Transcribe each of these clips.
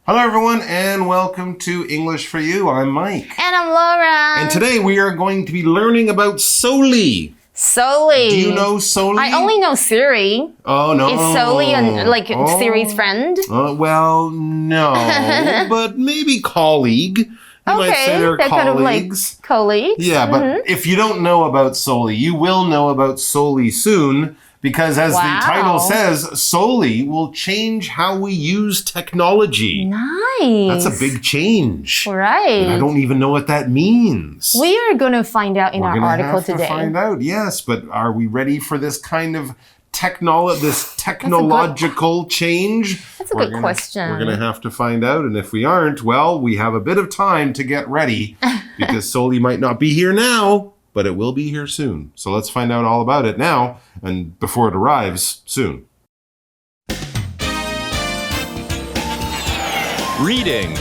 Hello, everyone, and welcome to English for You. I'm Mike. And I'm Laura. And today we are going to be learning about Soli. Soli. Do you know Soli? I only know Siri. Oh, no. Is Soli Siri's friend? Well, no, but maybe colleague. You might say they're colleagues. Kind of colleagues. Yeah, but if you don't know about Soli, you will know about Soli soon. Because as the title says, Soli will change how we use technology. Nice. That's a big change. Right. And I don't even know what that means. We are going to find out in our article today. We're going to have to find out, yes. But are we ready for this kind of technological change? That's a good question. We're going to have to find out. And if we aren't, well, we have a bit of time to get ready. Because Soli might not be here now. But it will be here soon. So let's find out all about it now and before it arrives soon. Reading.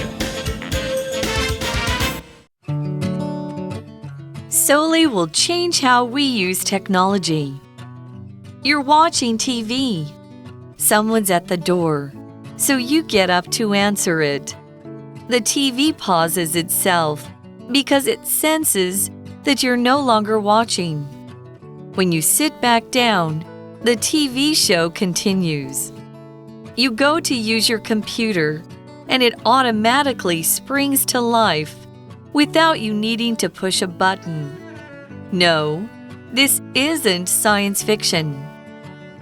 Soli will change how we use technology. You're watching TV. Someone's at the door, so you get up to answer it. The TV pauses itself because it senses that you're no longer watching. When you sit back down, the TV show continues. You go to use your computer, and it automatically springs to life without you needing to push a button. No, this isn't science fiction.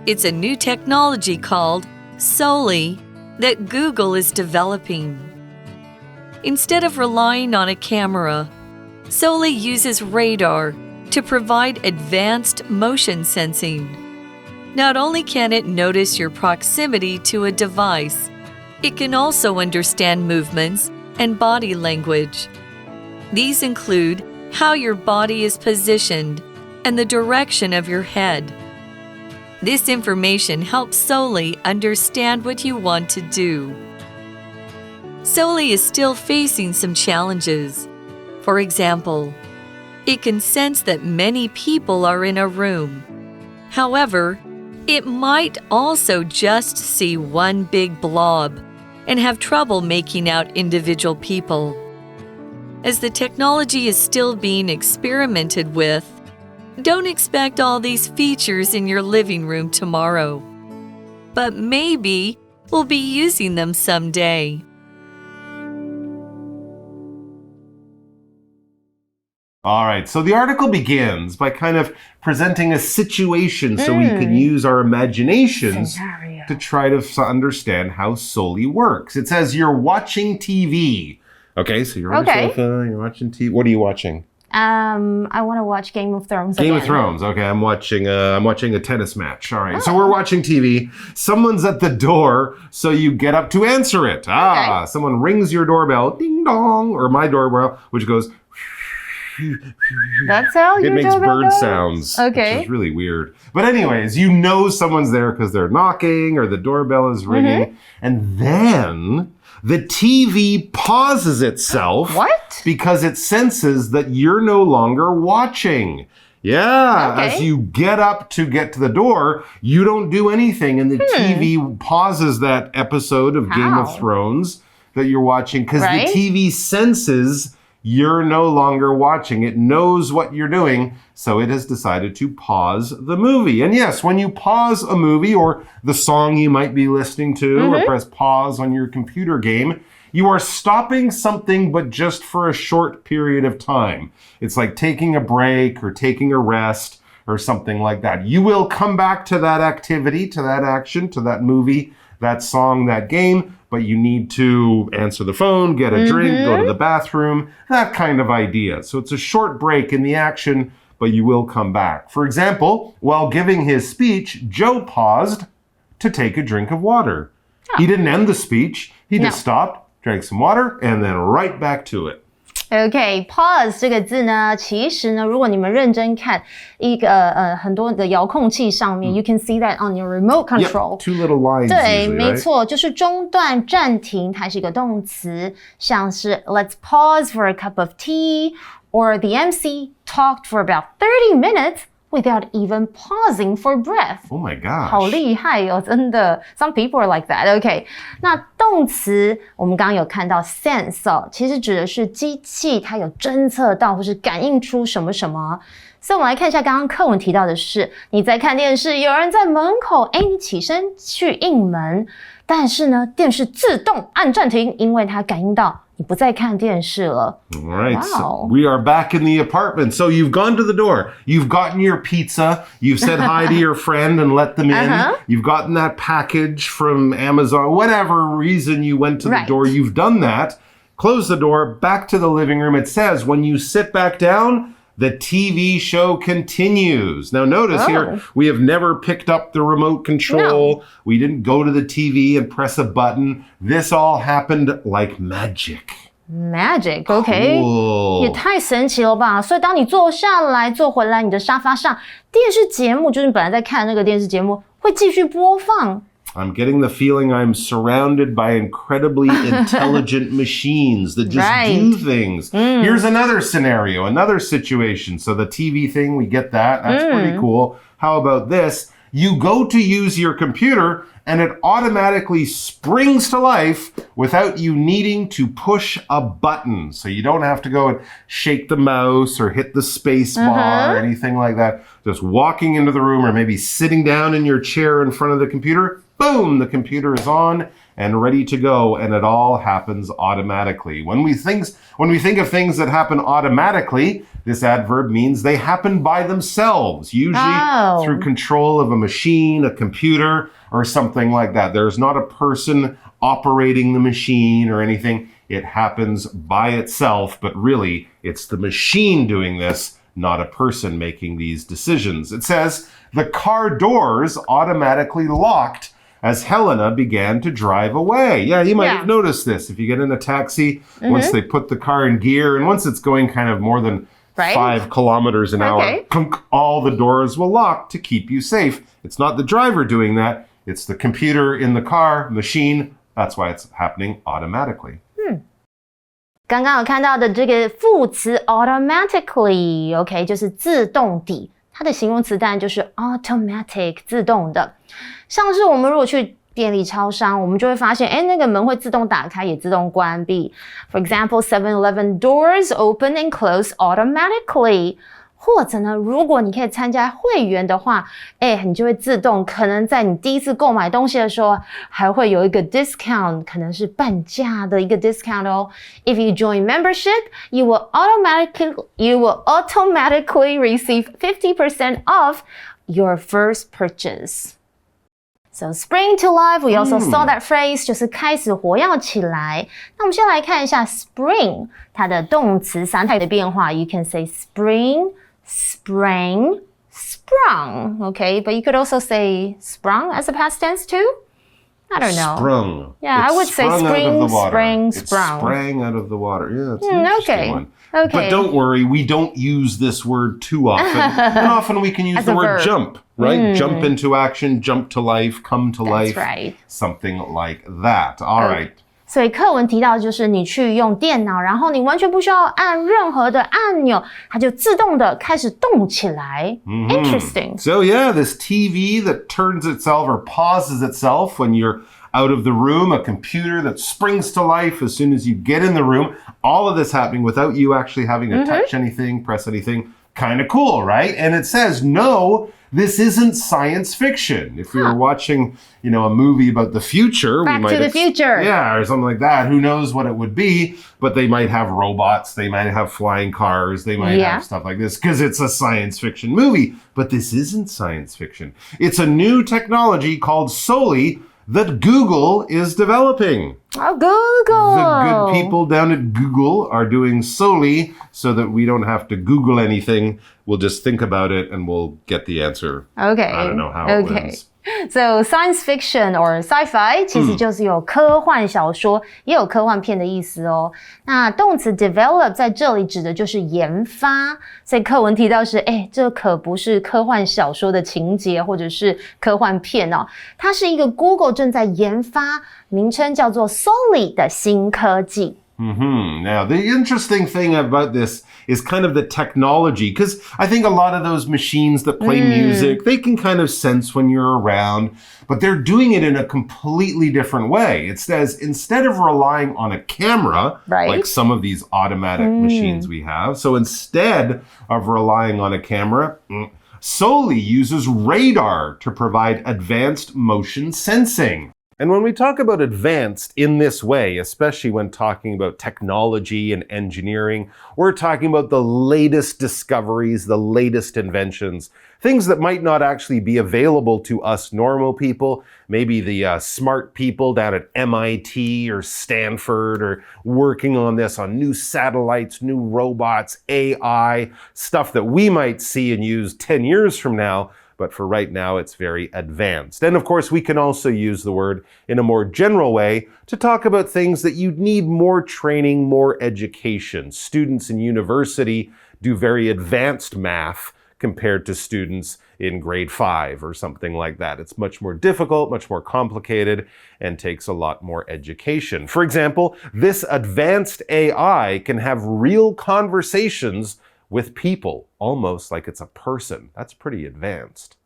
It's a new technology called Soli that Google is developing. Instead of relying on a camera, Soli uses radar to provide advanced motion sensing. Not only can it notice your proximity to a device, it can also understand movements and body language. These include how your body is positioned and the direction of your head. This information helps Soli understand what you want to do. Soli is still facing some challenges. For example, it can sense that many people are in a room. However, it might also just see one big blob and have trouble making out individual people. As the technology is still being experimented with, don't expect all these features in your living room tomorrow. But maybe we'll be using them someday. All right, so the article begins by kind of presenting a situation so we can use our imaginations to try to understand how Soli works. It says you're watching TV. Okay, so you're on the sofa, you're watching TV. What are you watching? I want to watch Game of Thrones Game of Thrones. Okay, I'm watching a tennis match. All right, so we're watching TV. Someone's at the door, so you get up to answer it. Someone rings your doorbell, ding dong, or my doorbell, which goes... That's how it makes bird sounds, which is really weird. But anyways, you know someone's there because they're knocking or the doorbell is ringing. And then the TV pauses itself. What? Because it senses that you're no longer watching. Yeah, as you get up to get to the door, you don't do anything. And the TV pauses that episode of Game of Thrones that you're watching because the TV senses you're no longer watching. It knows what you're doing, so it has decided to pause the movie. And yes, when you pause a movie or the song you might be listening to or press pause on your computer game, you are stopping something, but just for a short period of time. It's like taking a break or taking a rest or something like that. You will come back to that activity, to that action, to that movie, that song, that game, but you need to answer the phone, get a drink, go to the bathroom, that kind of idea. So it's a short break in the action, but you will come back. For example, while giving his speech, Joe paused to take a drink of water. He didn't end the speech. He just stopped, drank some water, and then right back to it. Okay, pause 这个字呢，其实呢，如果你们认真看一个很多的遥控器上面，you can see that on your remote control. Yep, two little lines. 对， usually, 没错，就是中断、暂停，它是一个动词，像是 Let's pause for a cup of tea, or the MC talked for about 30 minutes without even pausing for breath. Oh my gosh. 好厉害哦，真的。Some people are like that. OK， 那动词我们刚刚有看到 sense 哦，其实指的是机器它有侦测到或是感应出什么什么。所以我们来看一下刚刚课文提到的是，你在看电视，有人在门口，你起身去应门，但是呢，电视自动按暂停，因为它感应到你不再看电视了。All right, Wow. so we are back in the apartment. So you've gone to the door. You've gotten your pizza. You've said hi to your friend and let them in. You've gotten that package from Amazon. Whatever reason you went to the door, you've done that. Close the door, back to the living room. It says when you sit back down, the TV show continues. Now notice here, we have never picked up the remote control. We didn't go to the TV and press a button. This all happened like magic.Magic, OK， cool. 也太神奇了吧！所以当你坐下来、坐回来你的沙发上，电视节目就是你本来在看那个电视节目会继续播放。I'm getting the feeling I'm surrounded by incredibly intelligent machines that just do things. Here's another scenario, another situation. So the TV thing, we get that. That's pretty cool. How about this? You go to use your computer and it automatically springs to life without you needing to push a button. So you don't have to go and shake the mouse or hit the space bar or anything like that. Just walking into the room or maybe sitting down in your chair in front of the computer, boom, the computer is on and ready to go, and it all happens automatically. When we think of things that happen automatically, this adverb means they happen by themselves, usually through control of a machine, a computer, or something like that. There's not a person operating the machine or anything. It happens by itself, but really, it's the machine doing this, not a person making these decisions. It says, the car doors automatically locked as Helena began to drive away. Yeah, you might have noticed this. If you get in a taxi, once they put the car in gear, and once it's going kind of more than 5 kilometers an hour, all the doors will lock to keep you safe. It's not the driver doing that. It's the computer in the car, machine. That's why it's happening automatically. 刚刚有看到的这个副词 automatically, OK, 就是自动地。它的形容词当然就是 automatic 自动的，像是我们如果去便利超商，我们就会发现，那个门会自动打开，也自动关闭。For example, 7-Eleven doors open and close automatically. 或者呢，如果你可以参加会员的话，你就会自动可能在你第一次购买东西的时候，还会有一个 discount， 可能是半价的一个 discount 哦。If you join membership, you will automatically receive 50% off your first purchase. So spring to life, we also saw that phrase, 就是开始活跃起来。那我们先来看一下 spring， 它的动词3态的变化。You can say spring,Sprang, sprung, okay? But you could also say sprung as a past tense too? I don't know. Sprung. Yeah, I would say spring, sprang, sprung. It sprang out of the water. Yeah, it's an interesting one. Okay. But don't worry, we don't use this word too often. And often we can use the word jump, right? Jump into action, jump to life, come to life. That's right. Something like that. All right. 所以课文提到就是你去用电脑，然后你完全不需要按任何的按钮，它就自动的开始动起来。Interesting. So yeah, this TV that turns itself or pauses itself when you're out of the room, a computer that springs to life as soon as you get in the room, all of this happening without you actually having to touch anything, press anything. Kind of cool, right? And it says, no, this isn't science fiction. If we were watching, a movie about the future, Back to the future. Yeah, or something like that. Who knows what it would be? But they might have robots. They might have flying cars. They might have stuff like this because it's a science fiction movie. But this isn't science fiction. It's a new technology called Soli that Google is developing. Oh, Google! The good people down at Google are doing Soli so that we don't have to Google anything. We'll just think about it and we'll get the answer. Okay. I don't know how it wins. So science fiction or sci-fi 其实就是有科幻小说，也有科幻片的意思哦。那动词 develop 在这里指的就是研发，所以课文提到是，这可不是科幻小说的情节或者是科幻片哦，它是一个 Google 正在研发，名称叫做 Soli 的新科技。Now, the interesting thing about this is kind of the technology, because I think a lot of those machines that play music, they can kind of sense when you're around, but they're doing it in a completely different way. It says instead of relying on a camera, like some of these automatic machines we have, so instead of relying on a camera, Soli uses radar to provide advanced motion sensing. And when we talk about advanced in this way, especially when talking about technology and engineering, we're talking about the latest discoveries, the latest inventions, things that might not actually be available to us normal people, maybe the smart people down at MIT or Stanford or working on this on new satellites, new robots, AI, stuff that we might see and use 10 years from now. But for right now, it's very advanced. And of course, we can also use the word in a more general way to talk about things that you need more training, more education. Students in university do very advanced math compared to students in grade 5 or something like that. It's much more difficult, much more complicated, and takes a lot more education. For example, this advanced AI can have real conversations with people, almost like it's a person. That's pretty advanced.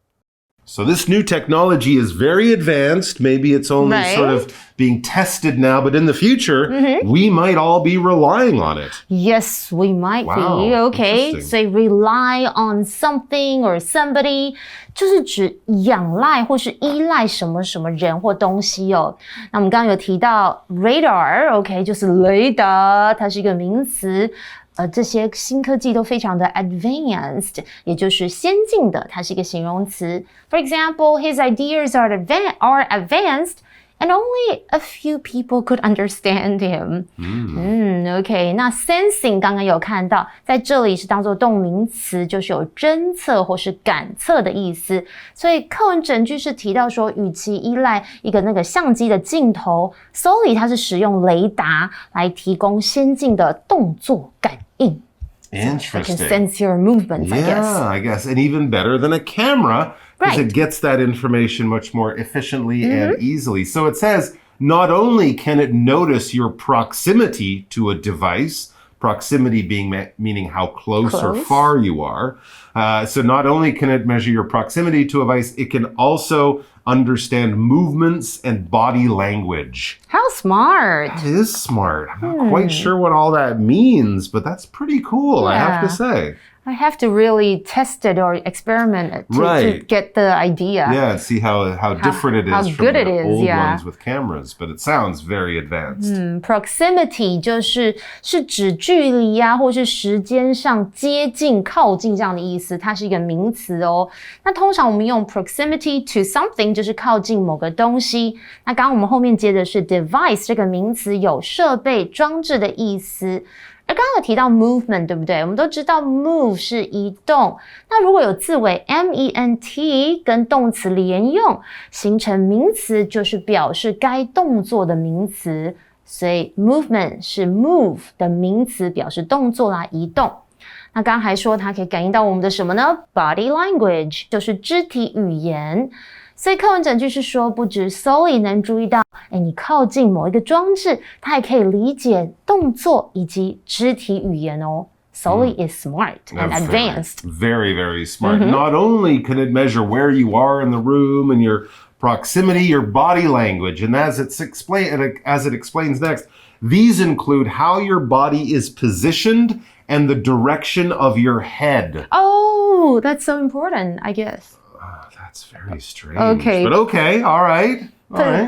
So this new technology is very advanced. Maybe it's only sort of being tested now, but in the future, we might all be relying on it. Yes, we might be. Okay, so rely on something or somebody 就是指仰赖或是依赖什么什么人或东西哦。那我们刚刚有提到 radar，OK， 就是雷达，它是一个名词。这些新科技都非常的 advanced， 也就是先进的，它是一个形容词。For example, his ideas are advanced, and only a few people could understand him. OK， 那 sensing 刚刚有看到，在这里是当作动名词，就是有侦测或是感测的意思。所以课文整句是提到说，与其依赖一个那个相机的镜头 ，Soli 它是使用雷达来提供先进的动作感应。Interesting. It can sense your movements, I guess. Yeah, I guess. And even better than a camera, because it gets that information much more efficiently and easily. So it says, not only can it notice your proximity to a device, proximity meaning how close or far you are. So not only can it measure your proximity to a device, it can also understand movements and body language. How smart. That is smart. I'm not quite sure what all that means, but that's pretty cool, I have to say. I have to really test it or experiment it to get the idea. Yeah, and see how different it is from the old ones with cameras. But it sounds very advanced. Proximity 就是指距离呀，或是时间上接近、靠近这样的意思，它是一个名词哦。那通常我们用 proximity to something 就是靠近某个东西。那刚刚我们后面接的是 device 这个名词，有设备、装置的意思。而刚刚有提到 movement， 对不对？我们都知道 move 是移动。那如果有字尾 ment 跟动词连用，形成名词，就是表示该动作的名词。所以 movement 是 move 的名词，表示动作啦，移动。那刚刚还说它可以感应到我们的什么呢？ Body language 就是肢体语言。所以课文整句是说，不止 Soli 能注意到，你靠近某一个装置，它还可以理解动作以及肢体语言哦。Soli is smart and advanced. Very, very smart. Not only can it measure where you are in the room and your proximity, your body language, and as it explains next, these include how your body is positioned and the direction of your head. Oh, that's so important, I guess. That's very strange. Okay. But okay, all right.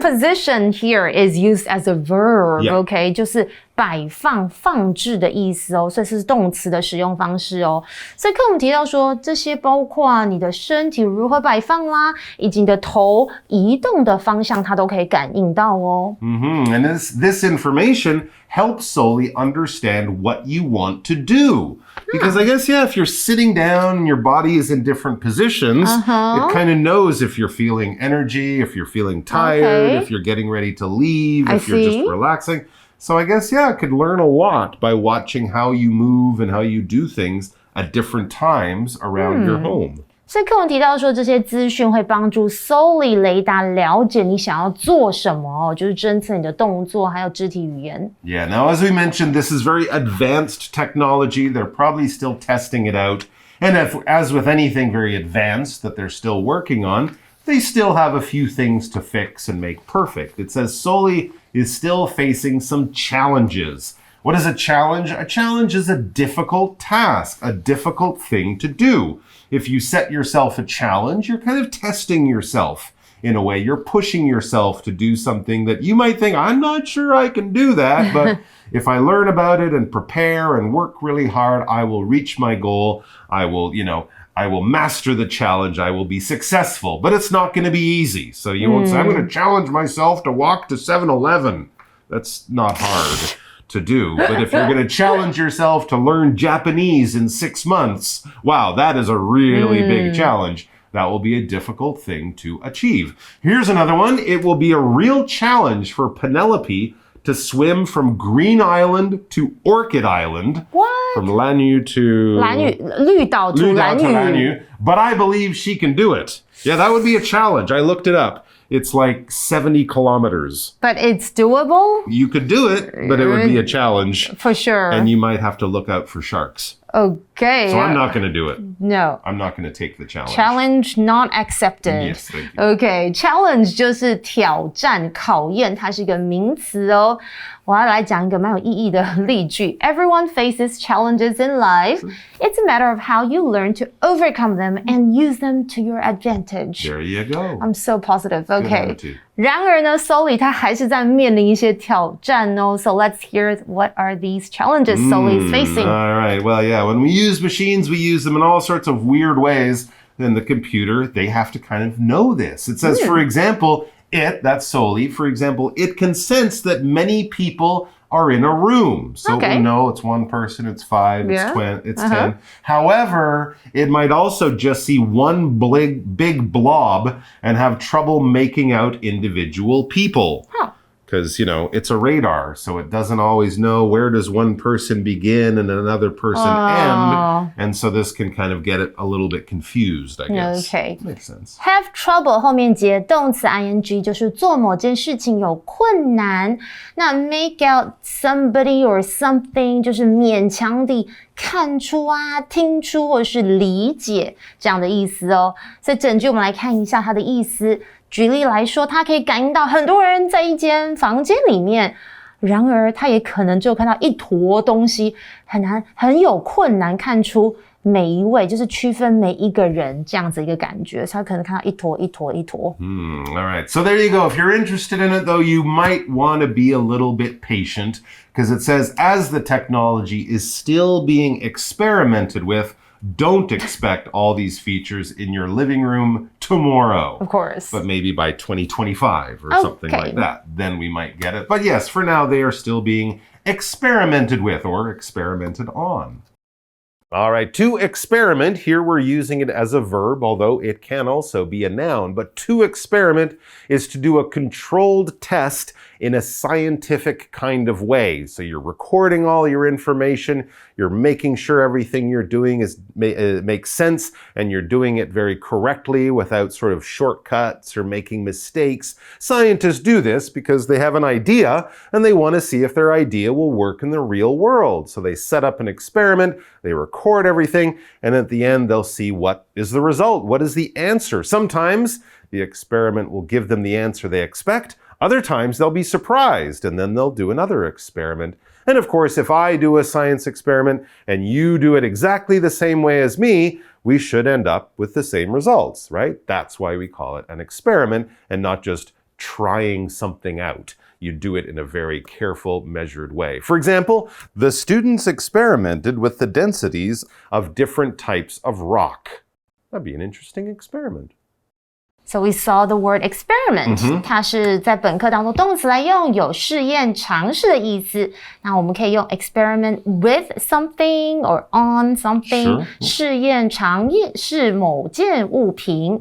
Position here is used as a verb, OK， 就是摆放、放置的意思哦，所以是动词的使用方式哦。所以课文提到说，这些包括你的身体如何摆放啦，以及你的头移动的方向，它都可以感应到哦。And this information helps Soli understand what you want to do. Because I guess, if you're sitting down and your body is in different positions, it kind of knows if you're feeling energy, if you're feeling tired, if you're getting ready to leave, if you're just relaxing. So I guess, it could learn a lot by watching how you move and how you do things at different times around your home. 所以课文提到说，这些资讯会帮助 Soli 雷达了解你想要做什么，就是侦测你的动作还有肢体语言。Yeah, now as we mentioned, this is very advanced technology. They're probably still testing it out. And as with anything very advanced that they're still working on, they still have a few things to fix and make perfect. It says Soli is still facing some challenges. What is a challenge? A challenge is a difficult task, a difficult thing to do. If you set yourself a challenge, you're kind of testing yourself. In a way, you're pushing yourself to do something that you might think, I'm not sure I can do that, but if I learn about it and prepare and work really hard, I will reach my goal. I will master the challenge. I will be successful, but it's not going to be easy. So you won't say, I'm going to challenge myself to walk to 7-Eleven. That's not hard to do. But if you're going to challenge yourself to learn Japanese in 6 months, wow, that is a really big challenge. That will be a difficult thing to achieve. Here's another one. It will be a real challenge for Penelope to swim from Green Island to Orchid Island. What? From Lanyu to... 绿岛 to 蓝屿. But I believe she can do it. Yeah, that would be a challenge. I looked it up. It's like 70 kilometers. But it's doable? You could do it, but it would be a challenge. For sure. And you might have to look out for sharks. Okay. So I'm not going to do it. No. I'm not going to take the challenge. Challenge not accepted. Yes, thank you. Okay, challenge 就是挑战、考验，它是一个名词哦。我要来讲一个蛮有意义的例句。Everyone faces challenges in life. It's a matter of how you learn to overcome them and use them to your advantage. There you go. I'm so positive. Okay. Good attitude. 然而呢 Soli 他还是在面临一些挑战哦。So let's hear what are these challenges Soli is facing. All right. Well, yeah, when we use machines, we use them in all sorts of weird ways. Then the computer, they have to kind of know this. It says, for example, that's Soli, for example, it can sense that many people are in a room. So we know it's one person, it's 5, it's 10. However, it might also just see one big blob and have trouble making out individual people. Because, it's a radar, so it doesn't always know where does one person begin and another person end. And so this can kind of get it a little bit confused, I guess. Okay. Makes sense. Have trouble 后面接动词 ing 就是做某件事情有困难。那 make out somebody or something 就是勉强地看出啊、听出或者是理解这样的意思哦。所以整句我们来看一下它的意思。举例来说，他可以感应到很多人在一间房间里面，然而他也可能只有看到一坨东西，很有困难看出每一位，就是区分每一个人这样子一个感觉，所以他可能看到一坨。All right. So there you go. If you're interested in it, though, you might want to be a little bit patient because it says as the technology is still being experimented with, don't expect all these features in your living room tomorrow. Of course. But maybe by 2025 or something like that. Then we might get it. But yes, for now, they are still being experimented with or experimented on. All right, to experiment, here we're using it as a verb, although it can also be a noun. But to experiment is to do a controlled test in a scientific kind of way. So you're recording all your information, you're making sure everything you're doing makes sense, and you're doing it very correctly without sort of shortcuts or making mistakes. Scientists do this because they have an idea and they want to see if their idea will work in the real world. So they set up an experiment, they record everything, and at the end they'll see what is the result, what is the answer. Sometimes the experiment will give them the answer they expect. Other times they'll be surprised and then they'll do another experiment. And of course, if I do a science experiment and you do it exactly the same way as me, we should end up with the same results, right? That's why we call it an experiment and not just trying something out. You do it in a very careful, measured way. For example, the students experimented with the densities of different types of rock. That'd be an interesting experiment. So we saw the word experiment. 它是在本课当中动词来用，有试验、尝试的意思。那我们可以用 experiment with something or on something. 试验、尝试某件物品。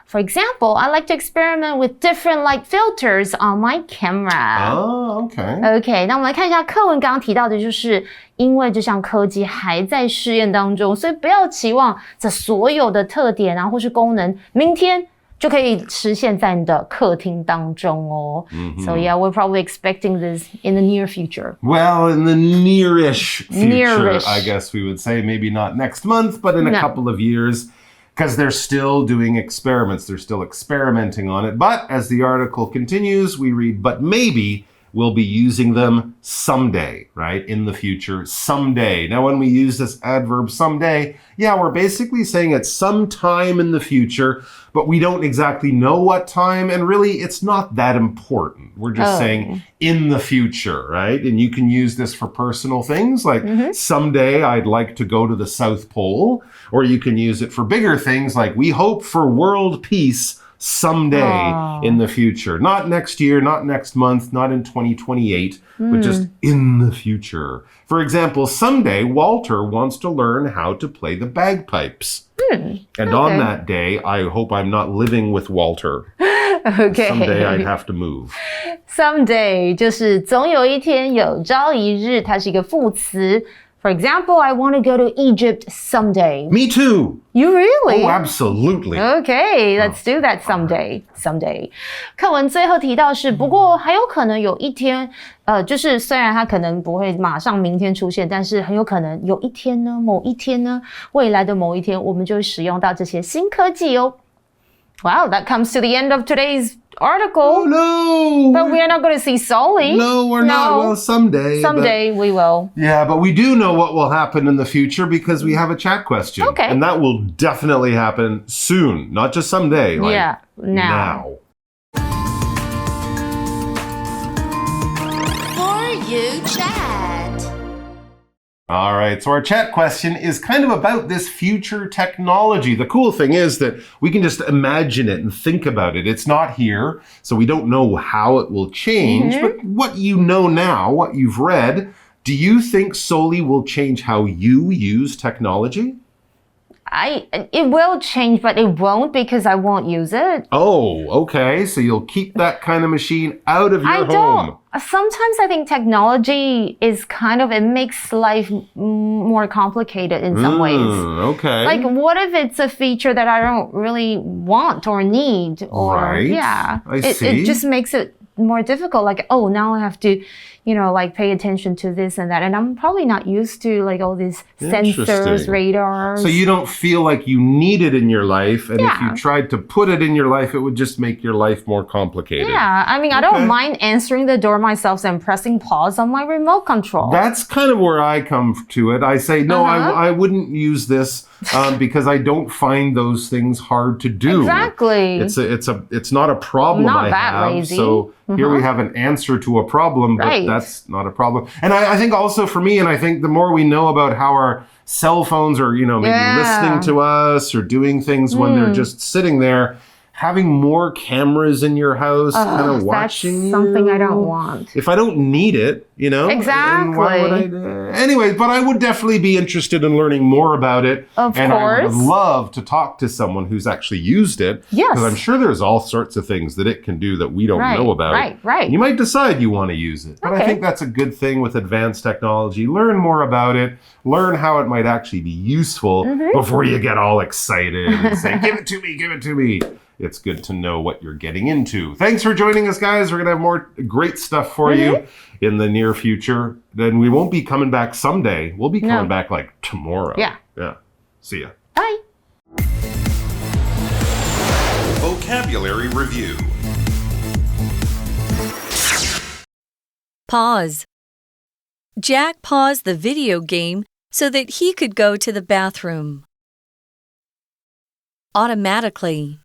For example, I like to experiment with different light filters on my camera. Oh, okay. OK, 那我们来看一下课文刚刚提到的就是因为这项科技还在试验当中，所以不要期望这所有的特点啊或是功能明天就可以实现在你的客厅当中哦。So yeah, we're probably expecting this in the near future. Well, in the nearish future, Nearish. I guess we would say. Maybe not next month, but in a couple of years. Because they're still doing experiments. They're still experimenting on it. But as the article continues, we read, but maybe we'll be using them someday, right? In the future, someday. Now, when we use this adverb someday, yeah, we're basically saying it's sometime in the future, but we don't exactly know what time. And really, it's not that important. We're just saying in the future, right? And you can use this for personal things like someday I'd like to go to the South Pole. Or you can use it for bigger things like we hope for world peace someday in the future. Not next year, not next month, not in 2028, but just in the future. For example, someday Walter wants to learn how to play the bagpipes. And on that day, I hope I'm not living with Walter. Okay. Someday I'd have to move. Someday 就是总有一天，有朝一日，它是一个副词。For example, I want to go to Egypt someday. Me too. You really? Oh, absolutely. Okay, let's do that someday. Someday. 课文最后提到是，不过还有可能有一天，就是虽然它可能不会马上明天出现，但是很有可能有一天呢，某一天呢，未来的某一天，我们就会使用到这些新科技哦。Wow, that comes to the end of today's article. Oh, no. But we are not going to see Soli. No, we're not. Well, someday. Someday we will. Yeah, but we do know what will happen in the future because we have a chat question. Okay. And that will definitely happen soon, not just someday. Like Yeah, now. For you chat. All right, so our chat question is kind of about this future technology. The cool thing is that we can just imagine it and think about it. It's not here, so we don't know how it will change. But what you know now, what you've read, do you think Soli will change how you use technology? It will change, but it won't because I won't use it. Oh, okay. So you'll keep that kind of machine out of your home. Don't. Sometimes I think technology is it makes life more complicated in some ways. Okay. Like, what if it's a feature that I don't really want or need? Or, right. Yeah. I see. It just makes it more difficult. Like, oh, now I have to, pay attention to this and that. And I'm probably not used to all these sensors, radars. So you don't feel like you need it in your life. And if you tried to put it in your life, it would just make your life more complicated. Yeah. I mean, I don't mind answering the door myself and pressing pause on my remote control. That's kind of where I come to it. I say, no, I wouldn't use this because I don't find those things hard to do. Exactly. It's not a problem I have. Lazy. So here we have an answer to a problem, but that's not a problem. And I think also for me, and I think the more we know about how our cell phones are, maybe listening to us or doing things when they're just sitting there, having more cameras in your house kind of watching you. That's something I don't want. If I don't need it, Exactly. why would I? Anyway, but I would definitely be interested in learning more about it. Of and course. I would love to talk to someone who's actually used it. Yes. Because I'm sure there's all sorts of things that it can do that we don't know about. Right. You might decide you want to use it. But I think that's a good thing with advanced technology. Learn more about it. Learn how it might actually be useful before you get all excited and say, give it to me, give it to me. It's good to know what you're getting into. Thanks for joining us, guys. We're going to have more great stuff for you in the near future. Then we won't be coming back someday. We'll be coming back like tomorrow. Yeah. See ya. Bye. Vocabulary Review. Pause. Jack paused the video game so that he could go to the bathroom. Automatically.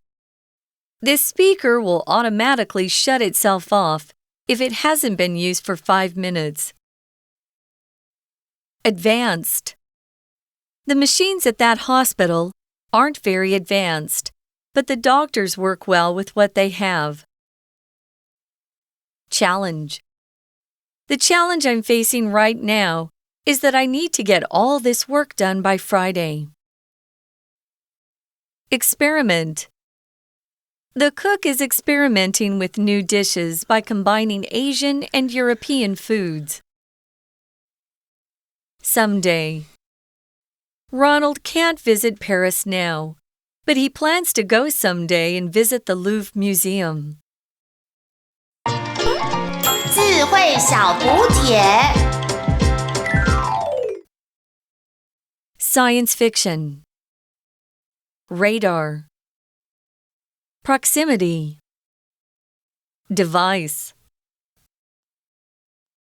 This speaker will automatically shut itself off if it hasn't been used for 5 minutes. Advanced. The machines at that hospital aren't very advanced, but the doctors work well with what they have. Challenge. The challenge I'm facing right now is that I need to get all this work done by Friday. Experiment. The cook is experimenting with new dishes by combining Asian and European foods. Someday. Ronald can't visit Paris now, but he plans to go someday and visit the Louvre Museum. 智慧小补帖 Science fiction. Radar. Proximity. Device.